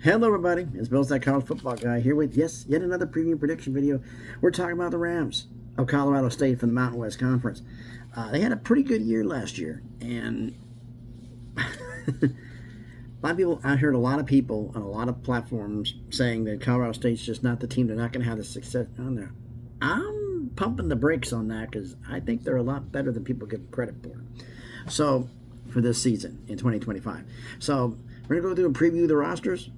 Hello, everybody. It's Bill's that college football guy here with, yes, yet another preview prediction video. We're talking about the Rams of Colorado State from the Mountain West Conference. They had a pretty good year last year, and a lot of people, I heard a lot of people on a lot of platforms saying that Colorado State's just not the team. They're not going to have the success on there. I'm pumping the brakes on that because I think they're a lot better than people give credit for. So, for this season in 2025. So, we're going to go through and preview the rosters.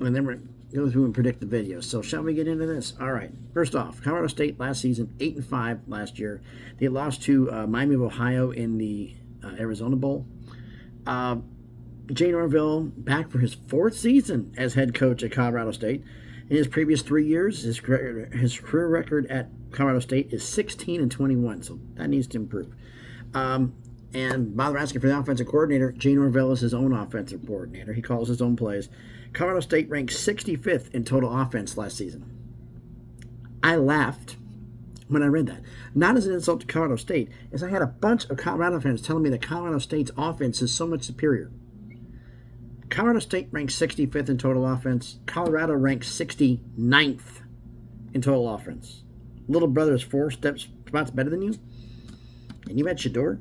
And then we're going to go through and predict the videos. So shall we get into this? All right. First off, Colorado State last season, 8-5 last year. They lost to Miami of Ohio in the Arizona Bowl. Jay Norvell back for his fourth season as head coach at Colorado State. In his previous 3 years, his career record at Colorado State is 16-21. So that needs to improve. And bother asking for the offensive coordinator. Jay Norvell is his own offensive coordinator. He calls his own plays. Colorado State ranked 65th in total offense last season. I laughed when I read that. Not as an insult to Colorado State, as I had a bunch of Colorado fans telling me that Colorado State's offense is so much superior. Colorado State ranks 65th in total offense. Colorado ranks 69th in total offense. Little brother is 4 spots better than you? And you had Shedeur?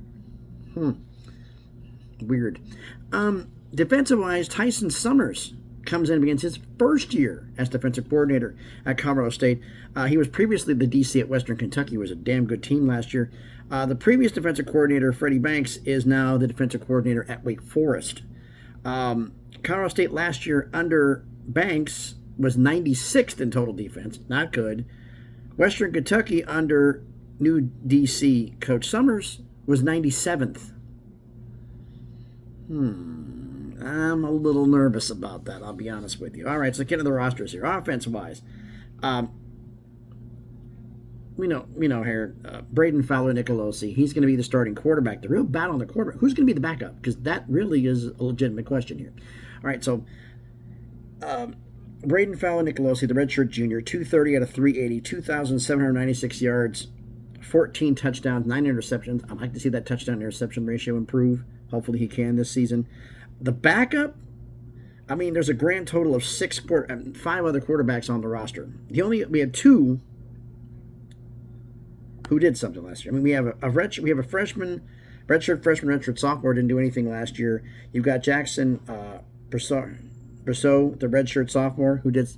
Weird. Defensive-wise, Tyson Summers comes in and begins his first year as defensive coordinator at Colorado State. He was previously the DC at Western Kentucky. It was a damn good team last year. The previous defensive coordinator, Freddie Banks, is now the defensive coordinator at Wake Forest. Colorado State last year under Banks was 96th in total defense. Not good. Western Kentucky under new DC coach Summers was 97th. I'm a little nervous about that, I'll be honest with you. All right, so get into the rosters here. Offense-wise, we know here, Braden Fowler Nicolosi, he's going to be the starting quarterback. The real battle on the quarterback, who's going to be the backup? Because that really is a legitimate question here. All right, so Braden Fowler Nicolosi, the redshirt junior, 230 out of 380, 2,796 yards, 14 touchdowns, 9 interceptions. I'd like to see that touchdown-interception ratio improve. Hopefully he can this season. The backup, I mean, there's a grand total of 5 other quarterbacks on the roster. We had 2 who did something last year. I mean, we have a freshman, redshirt sophomore, didn't do anything last year. You've got Jackson Brousseau, the redshirt sophomore, who did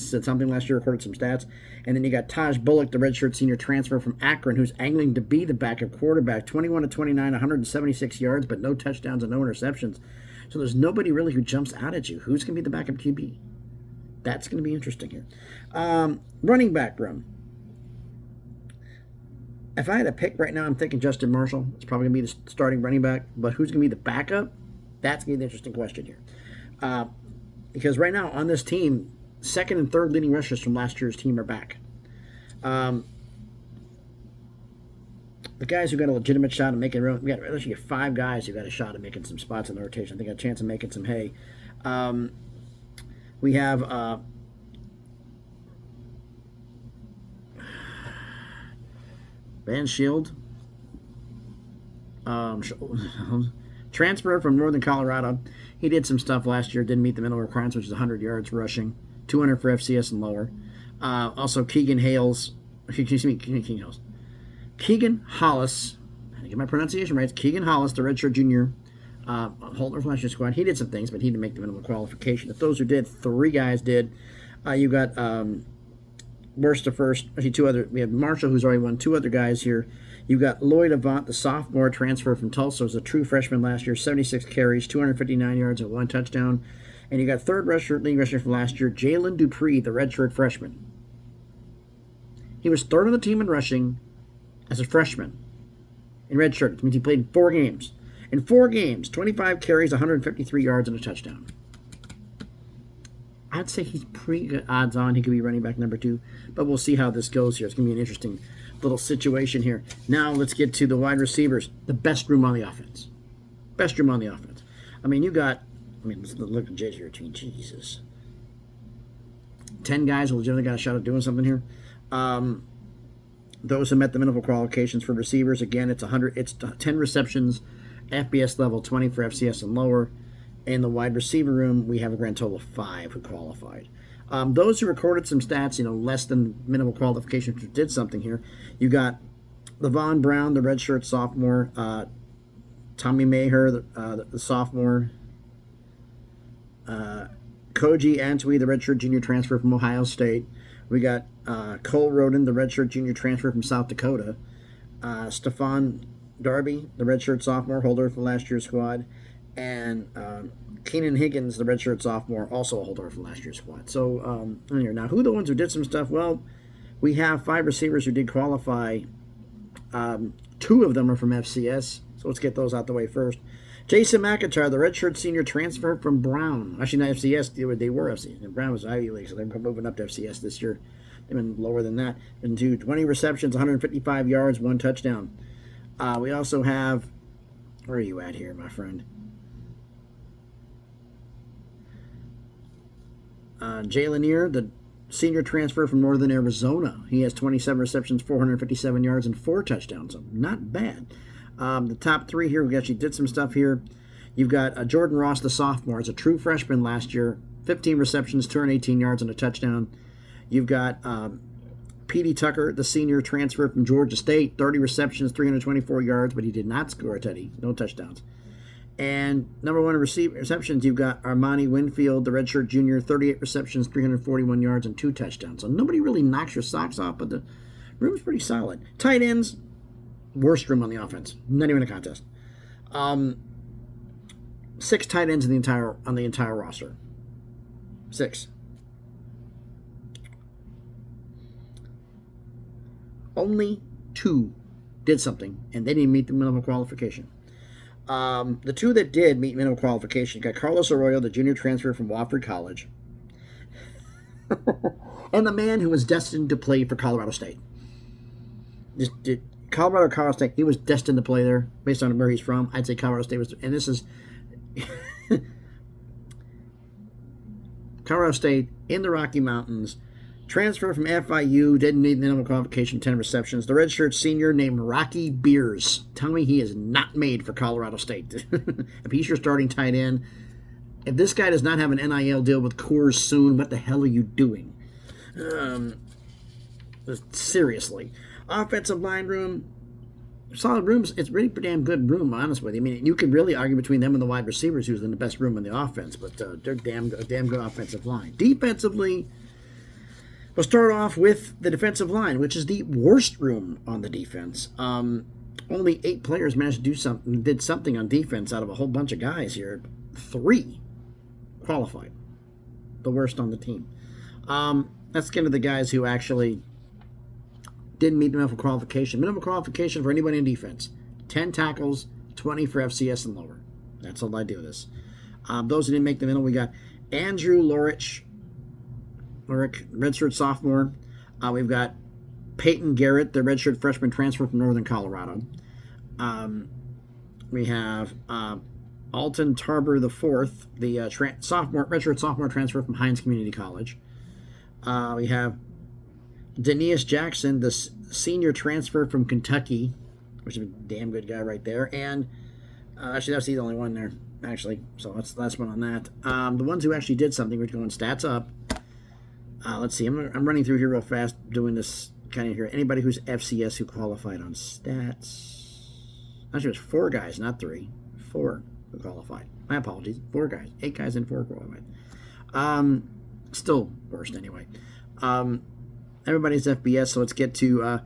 something last year, recorded some stats. And then you got Taj Bullock, the redshirt senior transfer from Akron, who's angling to be the backup quarterback. 21 of 29, 176 yards, but no touchdowns and no interceptions. So there's nobody really who jumps out at you. Who's going to be the backup QB? That's going to be interesting here. Running back room. If I had a pick right now, I'm thinking Justin Marshall. It's probably going to be the starting running back. But who's going to be the backup? That's going to be the interesting question here. Because right now on this team, second and third leading rushers from last year's team are back. The guys who got a legitimate shot at making we got actually 5 guys who got a shot at making some spots in the rotation. I think got a chance of making some hay. We have Van Shield, transfer from Northern Colorado. He did some stuff last year, didn't meet the minimum requirements, which is 100 yards rushing, 200 for FCS and lower. Also, Keegan Hollis. I had to get my pronunciation right. It's Keegan Hollis, the redshirt junior, Holder from last year's squad. He did some things, but he didn't make the minimum qualification. If those who did, 3 guys did. You got worst to first. Actually, 2 other. We have Marshall, who's already won. 2 other guys here. You got Lloyd Avant, the sophomore transfer from Tulsa, was a true freshman last year, 76 carries, 259 yards, and 1 touchdown. And you got third leading rusher from last year, Jalen Dupree, the redshirt freshman. He was third on the team in rushing as a freshman in redshirt. It means he played in 4 games. In 4 games, 25 carries, 153 yards, and a touchdown. I'd say he's pretty good odds on. He could be running back number 2, but we'll see how this goes here. It's going to be an interesting little situation here. Now let's get to the wide receivers. The best room on the offense. I mean, let's look at Jay's here. Jesus. 10 guys who legitimately got a shot at doing something here. Those who met the minimum qualifications for receivers, again, it's 10 receptions, FBS level 20 for FCS and lower. In the wide receiver room, we have a grand total of 5 who qualified. Those who recorded some stats, less than minimal qualifications, who did something here. You got Levon Brown, the redshirt sophomore. Tommy Maher, the sophomore. Koji Antwi, the redshirt junior transfer from Ohio State. We got Cole Roden, the redshirt junior transfer from South Dakota. Stephon Darby, the redshirt sophomore, holder from last year's squad. And Keenan Higgins, the redshirt sophomore, also a holder from last year's squad. So, now, who are the ones who did some stuff? Well, we have 5 receivers who did qualify. 2 of them are from FCS, so let's get those out the way first. Jason McIntyre, the redshirt senior transfer from Brown. Actually, not FCS, they were FCS. And Brown was Ivy League, so they're moving up to FCS this year. They've been lower than that. Been to 20 receptions, 155 yards, 1 touchdown. We also have, where are you at here, my friend? Jalen Ear, the senior transfer from Northern Arizona. He has 27 receptions, 457 yards, and 4 touchdowns. So not bad. The top 3 here, we actually did some stuff here. You've got Jordan Ross, the sophomore. It's a true freshman last year. 15 receptions, 218 yards, and a touchdown. You've got P.D. Tucker, the senior transfer from Georgia State. 30 receptions, 324 yards, but he did not score a tutty. No touchdowns. And number 1 receptions, you've got Armani Winfield, the redshirt junior, 38 receptions, 341 yards, and 2 touchdowns. So nobody really knocks your socks off, but the room's pretty solid. Tight ends, worst room on the offense. Not even a contest. 6 tight ends on the entire roster. 6. Only 2 did something, and they didn't meet the minimum qualification. The 2 that did meet minimum qualification, you got Carlos Arroyo, the junior transfer from Wofford College, and the man who was destined to play for Colorado State. Colorado State, he was destined to play there based on where he's from. I'd say Colorado State was, and this is Colorado State in the Rocky Mountains. Transfer from FIU, didn't need minimum qualification, 10 receptions. The redshirt senior named Rocky Beers. Tell me he is not made for Colorado State. If he's your starting tight end, if this guy does not have an NIL deal with Coors soon, what the hell are you doing? Seriously. Offensive line room, solid rooms. It's really pretty damn good room, honest with you. I mean, you could really argue between them and the wide receivers who's in the best room in the offense, but they're damn good offensive line. Defensively, we'll start off with the defensive line, which is the worst room on the defense. Only 8 players managed to did something on defense out of a whole bunch of guys here. 3 qualified. The worst on the team. Let's get to the guys who actually didn't meet the minimum qualification. Minimum qualification for anybody in defense. 10 tackles, 20 for FCS and lower. That's all I do this. Those who didn't make the minimum, we got Andrew Lorich, redshirt sophomore. We've got Peyton Garrett, the redshirt freshman transfer from Northern Colorado. We have Alton Tarber IV, the redshirt sophomore transfer from Hines Community College. We have Denius Jackson, the senior transfer from Kentucky, which is a damn good guy right there. And actually, that's the only one there, actually. So that's the last one on that. The ones who actually did something, we're going stats up. Let's see. I'm running through here real fast, doing this kind of here. Anybody who's FCS who qualified on stats. Actually, it was 4 guys, not 3. 4 who qualified. My apologies. 4 guys. 8 guys and 4 qualified. Still worst anyway. Everybody's FBS, so let's get to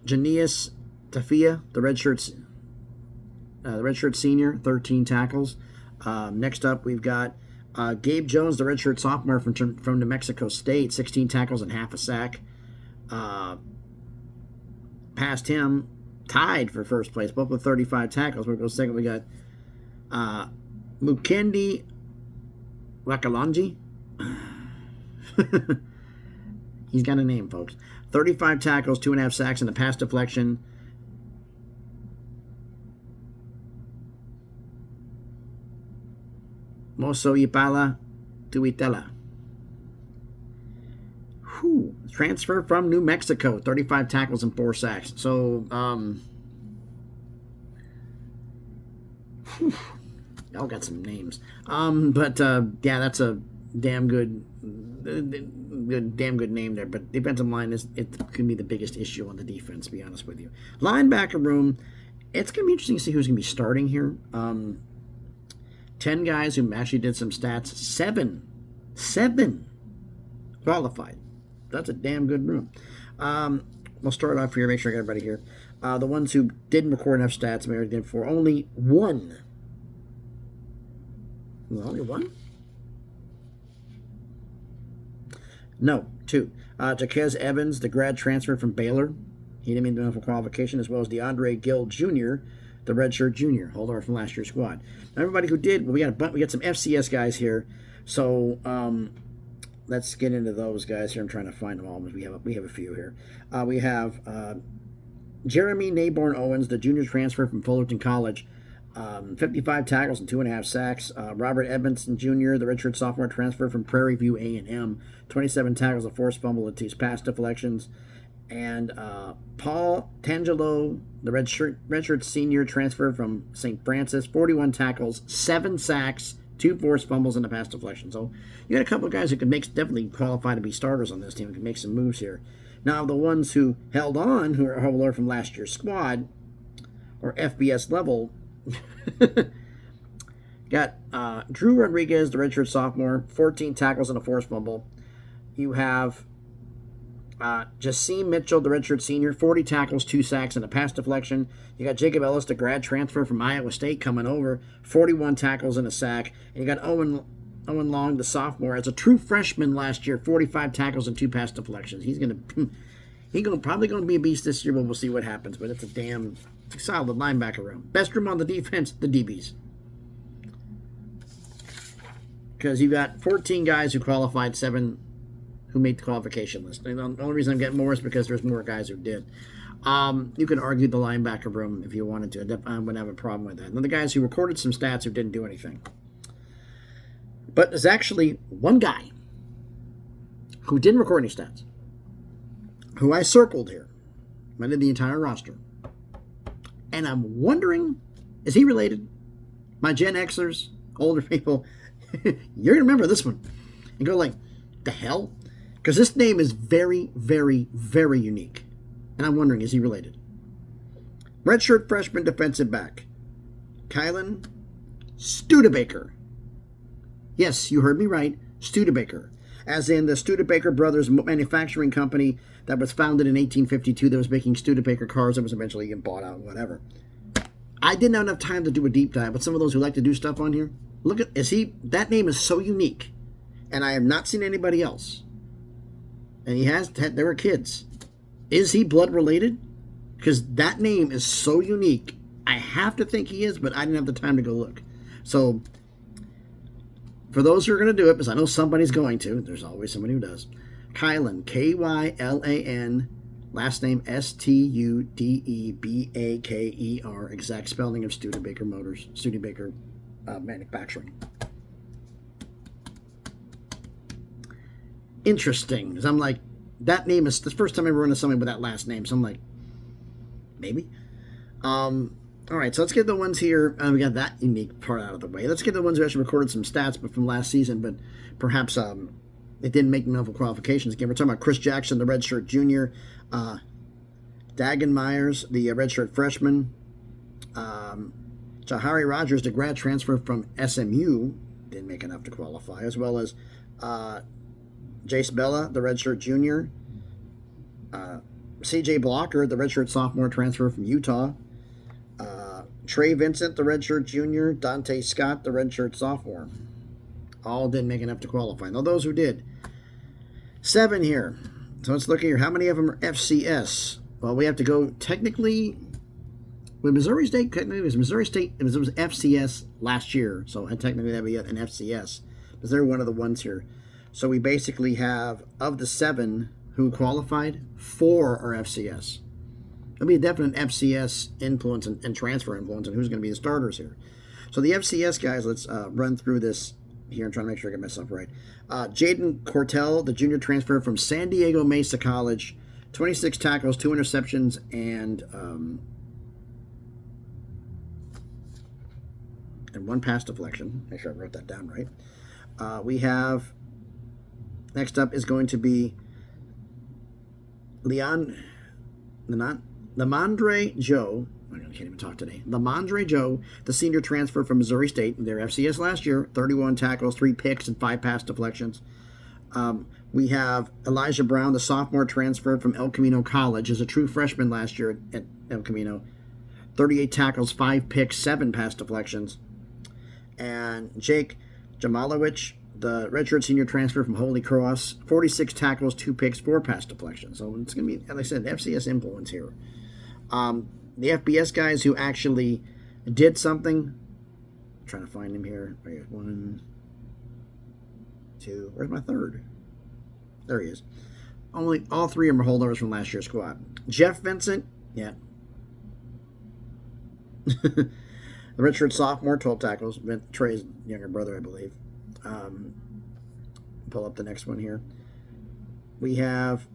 Janius Tafia, the redshirt senior, 13 tackles. Next up, we've got Gabe Jones, the redshirt sophomore from New Mexico State, 16 tackles and half a sack. Past him, tied for first place, both with 35 tackles. We'll go second. We got Mukendi Wakalanji. He's got a name, folks. 35 tackles, 2.5 sacks, and a pass deflection. Moso Ipala Tuitela. Transfer from New Mexico, 35 tackles and 4 sacks. So, Y'all got some names. But yeah, that's a damn good, damn good name there. But defensive line could be the biggest issue on the defense. To be honest with you, linebacker room, it's gonna be interesting to see who's gonna be starting here. 10 guys who actually did some stats. Seven qualified. That's a damn good room. We'll start off here. Make sure I got everybody here. The ones who didn't record enough stats, maybe did for only one. Only one? No, two. Jaquez Evans, the grad transfer from Baylor. He didn't meet enough for qualification, as well as DeAndre Gill Jr., the redshirt junior, holder from last year's squad. Now, everybody who did, we got some FCS guys here. So let's get into those guys here. I'm trying to find them all. We have a few here. We have Jeremy Naborn Owens, the junior transfer from Fullerton College. 55 tackles and 2.5 sacks. Robert Edmondson Jr., the redshirt sophomore transfer from Prairie View A&M, 27 tackles, a forced fumble, and 2 pass deflections. And Paul Tangelo, the redshirt senior transfer from St. Francis, 41 tackles, 7 sacks, 2 forced fumbles, and a pass deflection. So you got a couple of guys who could definitely qualify to be starters on this team and can make some moves here. Now, the ones who held on, who are from last year's squad, or FBS level, got Drew Rodriguez, the redshirt sophomore, 14 tackles and a forced fumble. You have Jasim Mitchell, the redshirt senior, 40 tackles, 2 sacks, and a pass deflection. You got Jacob Ellis, the grad transfer from Iowa State, coming over, 41 tackles and a sack. And you got Owen Long, the sophomore, as a true freshman last year, 45 tackles and 2 pass deflections. He's probably going to be a beast this year, but we'll see what happens. But it's a solid linebacker room. Best room on the defense, the DBs. Because you got 14 guys who qualified, 7 who made the qualification list. And the only reason I'm getting more is because there's more guys who did. You can argue the linebacker room if you wanted to. I wouldn't have a problem with that. And the guys who recorded some stats who didn't do anything. But there's actually one guy who didn't record any stats, who I circled here. I did the entire roster. And I'm wondering, is he related? My Gen Xers, older people, you're going to remember this one. And go like, the hell? Because this name is very, very, very unique. And I'm wondering, is he related? Redshirt freshman defensive back, Kylan Studebaker. Yes, you heard me right, Studebaker. As in the Studebaker Brothers Manufacturing Company that was founded in 1852 that was making Studebaker cars that was eventually bought out, whatever. I didn't have enough time to do a deep dive, but some of those who like to do stuff on here, that name is so unique. And I have not seen anybody else. And there were kids. Is he blood related? Because that name is so unique. I have to think he is, but I didn't have the time to go look. So, for those who are going to do it, because I know somebody's going to, there's always somebody who does. Kylan, Kylan, last name Studebaker, exact spelling of Studebaker Motors, Studebaker Manufacturing. Interesting, because I'm like, that name is the first time I ever run into somebody with that last name, so I'm like, maybe. All right, so let's get the ones here. We got that unique part out of the way. Let's get the ones who actually recorded some stats but from last season, but perhaps it didn't make enough qualifications. Again, we're talking about Chris Jackson, the redshirt junior, Dagan Myers, the redshirt freshman, Jahari Rogers, the grad transfer from SMU, didn't make enough to qualify, as well as Jace Bella, the redshirt junior, CJ Blocker, the redshirt sophomore transfer from Utah, Trey Vincent, the redshirt junior, Dante Scott, the redshirt sophomore. All didn't make enough to qualify. Now, those who did. 7 here. So let's look here. How many of them are FCS? Well, we have to go technically with Missouri State. Technically, it was Missouri State. It was FCS last year. So technically, that would be an FCS. Because they're one of the ones here. So we basically have, of the 7 who qualified, 4 are FCS. There'll be a definite FCS influence and transfer influence on who's going to be the starters here. So the FCS guys, let's run through this here and try to make sure I get myself right. Jaden Cortell, the junior transfer from San Diego Mesa College, 26 tackles, 2 interceptions, and and 1 pass deflection. Make sure I wrote that down right. We have, next up is going to be Lamondre Joe. I can't even talk today. Lamondre Joe, the senior transfer from Missouri State, their FCS last year, 31 tackles, 3 picks, and 5 pass deflections. We have Elijah Brown, the sophomore transfer from El Camino College, as a true freshman last year at El Camino. 38 tackles, 5 picks, 7 pass deflections. And Jake Jamalowicz, the redshirt senior transfer from Holy Cross, 46 tackles, 2 picks, 4 pass deflections. So it's going to be, as I said, FCS influence here. The FBS guys who actually did something. I'm trying to find him here. 1, 2. Where's my third? There he is. All 3 of them are holdovers from last year's squad. Jeff Vincent, yeah. The redshirt sophomore, 12 tackles. Trey's younger brother, I believe. Pull up the next one here. We have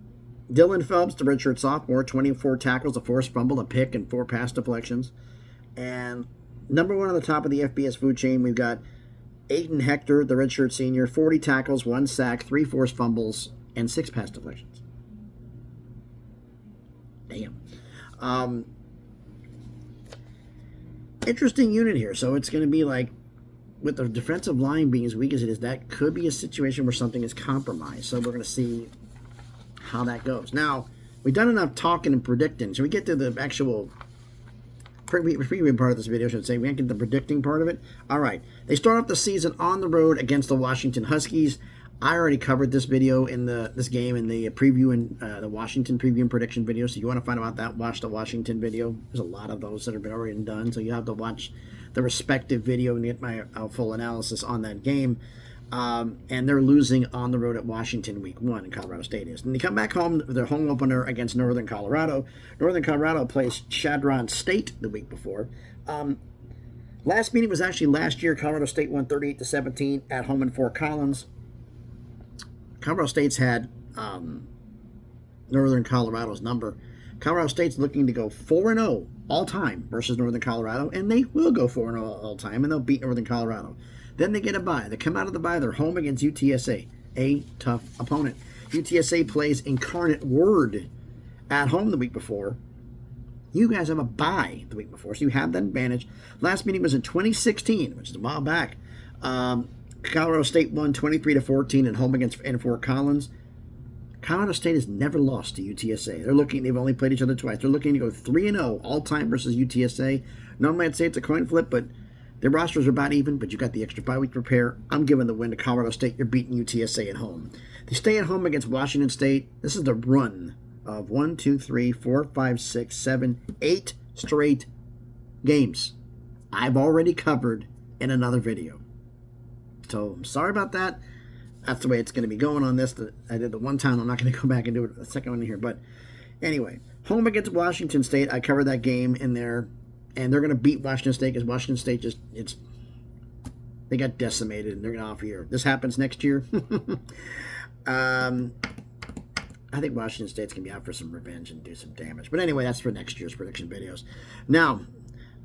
Dylan Phelps, the redshirt sophomore, 24 tackles, a forced fumble, a pick, and 4 pass deflections. And number 1 on the top of the FBS food chain, we've got Aiden Hector, the redshirt senior, 40 tackles, 1 sack, 3 forced fumbles, and 6 pass deflections. Damn. Interesting unit here. So it's going to be like, with the defensive line being as weak as it is, that could be a situation where something is compromised. So we're going to see how that goes. Now, we've done enough talking and predicting. So we get to the actual preview part of this video, I should say. We can't get the predicting part of it. All right. They start off the season on the road against the Washington Huskies. I already covered this video in this game in the preview and the Washington preview and prediction video. So you want to find out that, watch the Washington video. There's a lot of those that have been already done. So you have to watch the respective video and get my full analysis on that game. And they're losing on the road at Washington week 1 in Colorado State is. And they come back home, their home opener against Northern Colorado. Northern Colorado plays Chadron State the week before. Last meeting was actually last year. Colorado State won 38-17 at home in Fort Collins. Colorado State's had Northern Colorado's number. Colorado State's looking to go 4-0 all time versus Northern Colorado, and they will go 4-0 all time, and they'll beat Northern Colorado. Then they get a bye. They come out of the bye. They're home against UTSA, a tough opponent. UTSA plays Incarnate Word at home the week before. You guys have a bye the week before, so you have that advantage. Last meeting was in 2016, which is a while back. Colorado State won 23-14 at home against Fort Collins. Colorado State has never lost to UTSA. They've only played each other twice. They're looking to go 3-0 all time versus UTSA. Normally I'd say it's a coin flip, but their rosters are about even, but you got the extra bye week to prepare. I'm giving the win to Colorado State. You're beating UTSA at home. They stay at home against Washington State. This is the run of 1, 2, 3, 4, 5, 6, 7, 8 straight games I've already covered in another video. So I'm sorry about that. That's the way it's going to be going on this. I did the one time. I'm not going to go back and do it the second one here. But anyway, home against Washington State. I covered that game in there. And they're going to beat Washington State because Washington State they got decimated and they're going to off here. This happens next year. I think Washington State's going to be out for some revenge and do some damage. But anyway, that's for next year's prediction videos. Now,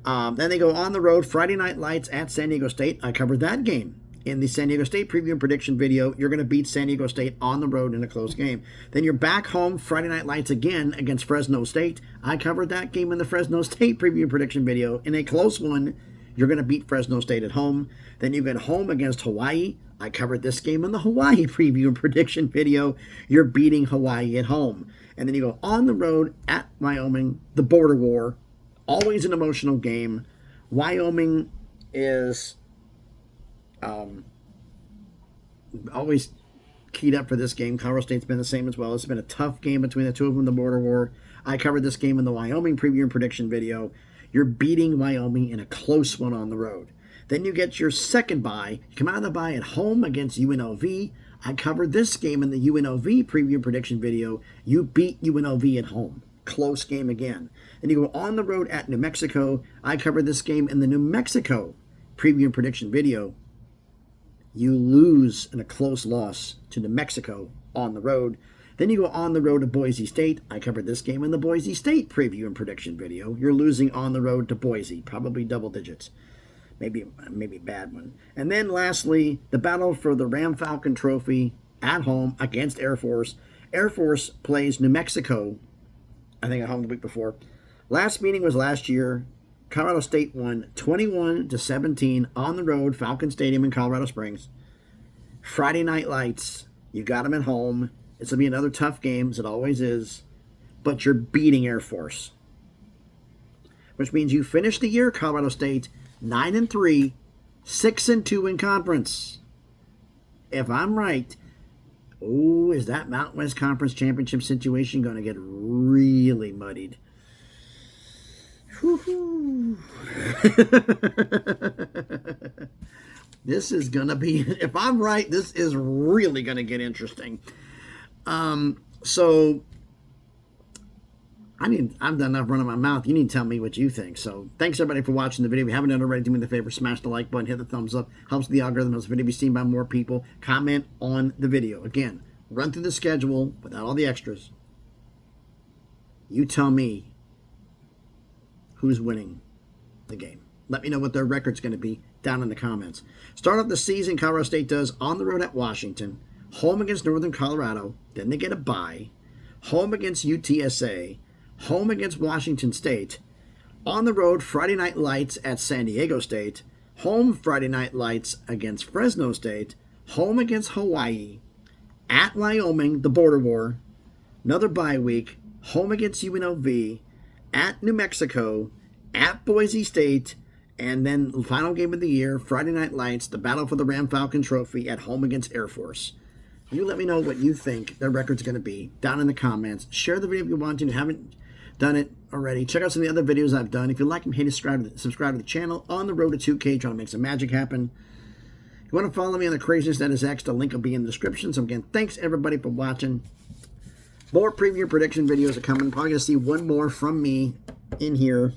then they go on the road, Friday Night Lights at San Diego State. I covered that game in the San Diego State preview and prediction video. You're going to beat San Diego State on the road in a close game. Then you're back home, Friday Night Lights again against Fresno State. I covered that game in the Fresno State preview and prediction video. In a close one, you're going to beat Fresno State at home. Then you get home against Hawaii. I covered this game in the Hawaii preview and prediction video. You're beating Hawaii at home. And then you go on the road at Wyoming, the border war. Always an emotional game. Wyoming is always keyed up for this game. Colorado State's been the same as well. It's been a tough game between the two of them in the border war. I covered this game in the Wyoming preview and prediction video. You're beating Wyoming in a close one on the road. Then you get your second bye. You come out of the bye at home against UNLV. I covered this game in the UNLV preview and prediction video. You beat UNLV at home. Close game again. Then you go on the road at New Mexico. I covered this game in the New Mexico preview and prediction video. You lose in a close loss to New Mexico on the road. Then you go on the road to Boise State. I covered this game in the Boise State preview and prediction video. You're losing on the road to Boise, probably double digits. maybe a bad one. And then lastly, the battle for the Ram Falcon Trophy at home against Air Force. Air Force plays New Mexico, I think, at home the week before. Last meeting was last year. Colorado State won 21-17 on the road, Falcon Stadium in Colorado Springs. Friday Night Lights. You got them at home. It's going to be another tough game, as it always is. But you're beating Air Force. Which means you finish the year, Colorado State, 9-3, 6-2 in conference. If I'm right, is that Mountain West Conference Championship situation going to get really muddied? This is going to be, if I'm right, this is really going to get interesting. So I've done enough running my mouth. You need to tell me what you think. So thanks everybody for watching the video. If you haven't done it already, do me the favor, smash the like button, hit the thumbs up. Helps the algorithm, helps the video be seen by more people. Comment on the video. Again, run through the schedule without all the extras. You tell me who's winning the game. Let me know what their record's going to be down in the comments. Start off the season, Colorado State does on the road at Washington, home against Northern Colorado, then they get a bye, home against UTSA, home against Washington State, on the road Friday Night Lights at San Diego State, home Friday Night Lights against Fresno State, home against Hawaii, at Wyoming, the border war, another bye week, home against UNLV, at New Mexico, at Boise State, and then the final game of the year, Friday Night Lights, the battle for the Ram Falcon Trophy at home against Air Force. You let me know what you think their record's going to be down in the comments. Share the video if you want to. If you haven't done it already, check out some of the other videos I've done. If you like them, hit subscribe to the channel. On the road to 2K, trying to make some magic happen. If you want to follow me on the craziness that is X, the link will be in the description. So again, thanks everybody for watching. More preview prediction videos are coming. Probably going to see one more from me in here.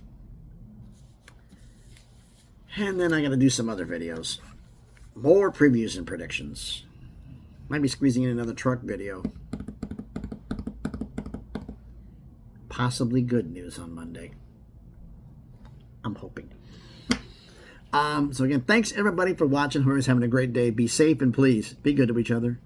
And then I got to do some other videos. More previews and predictions. Might be squeezing in another truck video. Possibly good news on Monday. I'm hoping. So again, thanks everybody for watching. Whoever's having a great day. Be safe and please be good to each other.